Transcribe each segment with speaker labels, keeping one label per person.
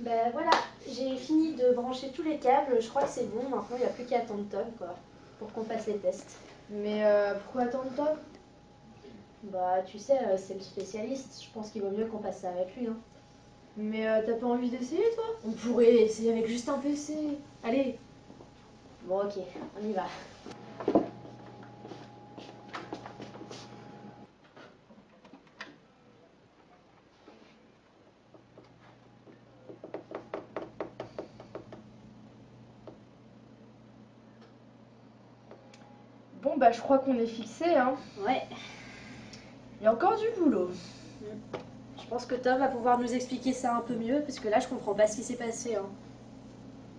Speaker 1: Ben voilà, j'ai fini de brancher tous les câbles, je crois que c'est bon, maintenant il n'y a plus qu'à attendre Tom quoi, pour qu'on fasse les tests.
Speaker 2: Mais pourquoi attendre Tom?
Speaker 1: Bah tu sais, c'est le spécialiste, je pense qu'il vaut mieux qu'on passe ça avec lui. Hein.
Speaker 2: Mais t'as pas envie d'essayer toi?
Speaker 1: On pourrait essayer avec juste un PC. Allez. Bon ok, on y va.
Speaker 2: Bon bah je crois qu'on est fixé hein.
Speaker 1: Ouais.
Speaker 2: Il y a encore du boulot.
Speaker 1: Je pense que Tom va pouvoir nous expliquer ça un peu mieux, parce que là je comprends pas ce qui s'est passé. Hein.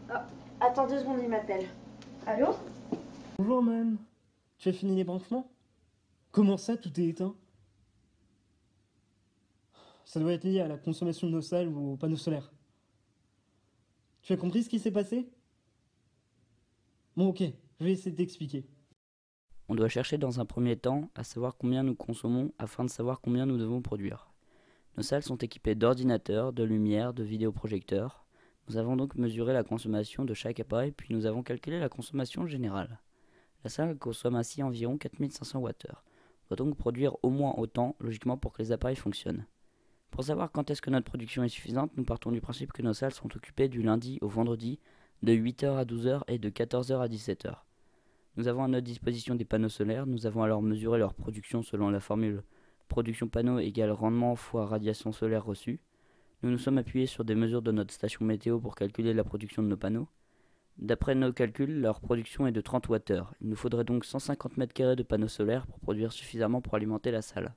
Speaker 1: Ah, attends 2 secondes, il m'appelle.
Speaker 2: Allô?
Speaker 3: Bonjour man, tu as fini les branchements? Comment ça tout est éteint? Ça doit être lié à la consommation de nos salles ou aux panneaux solaires. Tu as compris ce qui s'est passé? Bon ok, je vais essayer de t'expliquer.
Speaker 4: On doit chercher dans un premier temps à savoir combien nous consommons afin de savoir combien nous devons produire. Nos salles sont équipées d'ordinateurs, de lumière, de vidéoprojecteurs. Nous avons donc mesuré la consommation de chaque appareil puis nous avons calculé la consommation générale. La salle consomme ainsi environ 4500 Wh. On doit donc produire au moins autant, logiquement, pour que les appareils fonctionnent. Pour savoir quand est-ce que notre production est suffisante, nous partons du principe que nos salles sont occupées du lundi au vendredi, de 8h à 12h et de 14h à 17h. Nous avons à notre disposition des panneaux solaires, nous avons alors mesuré leur production selon la formule production panneau égale rendement fois radiation solaire reçue. Nous nous sommes appuyés sur des mesures de notre station météo pour calculer la production de nos panneaux. D'après nos calculs, leur production est de 30 Wh. Il nous faudrait donc 150 m² de panneaux solaires pour produire suffisamment pour alimenter la salle.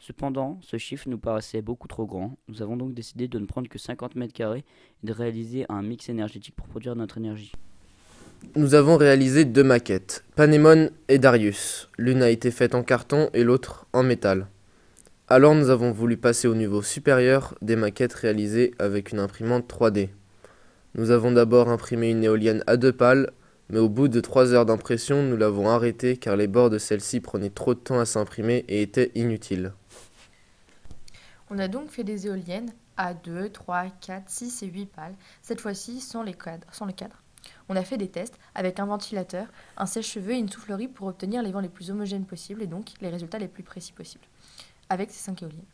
Speaker 4: Cependant, ce chiffre nous paraissait beaucoup trop grand, nous avons donc décidé de ne prendre que 50 m² et de réaliser un mix énergétique pour produire notre énergie.
Speaker 5: Nous avons réalisé 2 maquettes, Panémon et Darius. L'une a été faite en carton et l'autre en métal. Alors nous avons voulu passer au niveau supérieur des maquettes réalisées avec une imprimante 3D. Nous avons d'abord imprimé une éolienne à 2 pales, mais au bout de 3 heures d'impression, nous l'avons arrêtée car les bords de celle-ci prenaient trop de temps à s'imprimer et étaient inutiles.
Speaker 6: On a donc fait des éoliennes à 2, 3, 4, 6 et 8 pales, cette fois-ci sans le cadre. On a fait des tests avec un ventilateur, un sèche-cheveux et une soufflerie pour obtenir les vents les plus homogènes possibles et donc les résultats les plus précis possibles, avec ces 5 éoliennes.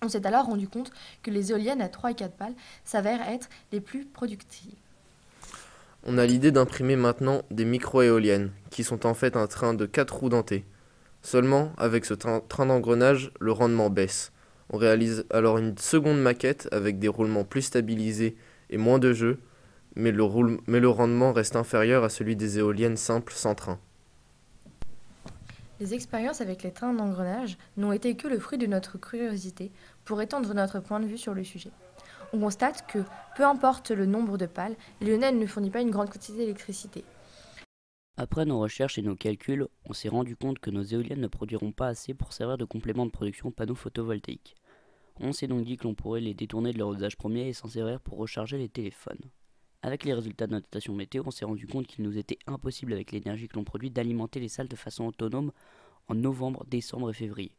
Speaker 6: On s'est alors rendu compte que les éoliennes à 3 et 4 pales s'avèrent être les plus productives.
Speaker 5: On a l'idée d'imprimer maintenant des micro-éoliennes, qui sont en fait un train de 4 roues denté. Seulement, avec ce train d'engrenage, le rendement baisse. On réalise alors une seconde maquette avec des roulements plus stabilisés et moins de jeu, mais le rendement reste inférieur à celui des éoliennes simples sans train.
Speaker 6: Les expériences avec les trains d'engrenage n'ont été que le fruit de notre curiosité pour étendre notre point de vue sur le sujet. On constate que, peu importe le nombre de pales, l'éolienne ne fournit pas une grande quantité d'électricité.
Speaker 4: Après nos recherches et nos calculs, on s'est rendu compte que nos éoliennes ne produiront pas assez pour servir de complément de production aux panneaux photovoltaïques. On s'est donc dit que l'on pourrait les détourner de leur usage premier et s'en servir pour recharger les téléphones. Avec les résultats de notre station météo, on s'est rendu compte qu'il nous était impossible avec l'énergie que l'on produit d'alimenter les salles de façon autonome en novembre, décembre et février.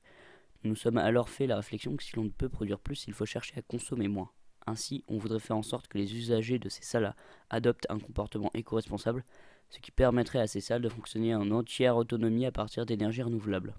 Speaker 4: Nous nous sommes alors fait la réflexion que si l'on ne peut produire plus, il faut chercher à consommer moins. Ainsi, on voudrait faire en sorte que les usagers de ces salles adoptent un comportement éco-responsable, ce qui permettrait à ces salles de fonctionner en entière autonomie à partir d'énergies renouvelables.